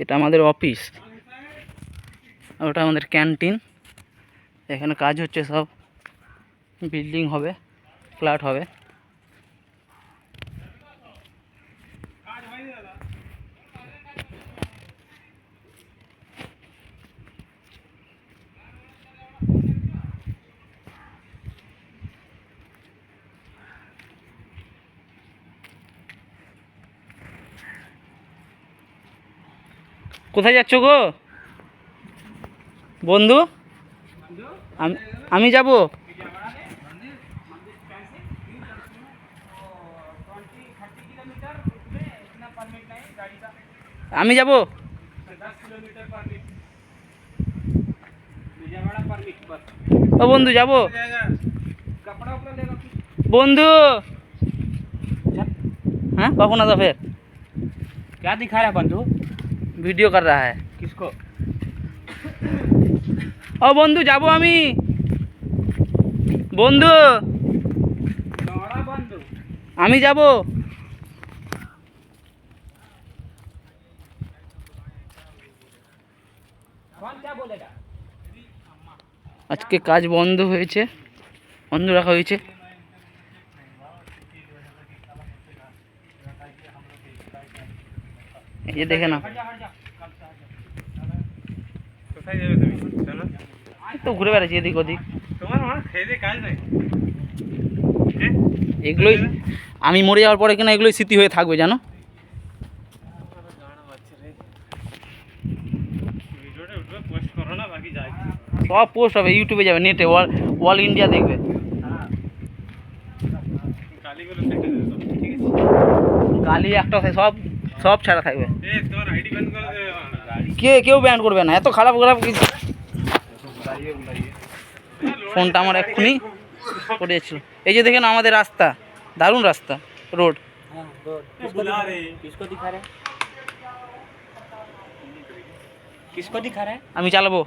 এটা আমাদের অফিস, ওটা আমাদের ক্যান্টিন। এখানে কাজ হচ্ছে, সব বিল্ডিং হবে, ফ্ল্যাট হবে। কোথায় যাচ্ছ গো বন্ধু? আমি যাব। আমি যাব। ও বন্ধু যাব বন্ধু। हाँ कौन आता फिर? क्या दिखा रहा है बंधु? वीडियो कर रहा है। किसको? ओ बंधु जाबो आमी बंधु, बंधु आमी जाबो। कौन क्या बोलेगा? আজকে কাজ বন্ধ হয়েছে, বন্ধ রাখা হয়েছে। এই যে দেখে না, কোথায় যাবে তুমি? চলো তো ঘুরে বেড়াচ্ছি এদিক ওদিক। তোমার আমার খেয়ে কাজ নাই। এগুলোই আমি মরে যাওয়ার পরে কিনা এগুলোই স্মৃতি হয়ে থাকবে জানো। সব পোস্ট হবে, ইউটিউবে যাবে, নেটে, অল ইন্ডিয়া দেখবে। গালি একটা সব সব ছাড়া থাকবে। কেউ ব্যান করবে না, এত খারাপ খারাপ কিছু। ফোনটা আমার এক্ষুনি পড়েছিল। এই যে দেখেন আমাদের রাস্তা, দারুণ রাস্তা, রোড। किसको दिखा रहा है? আমি চালাবো।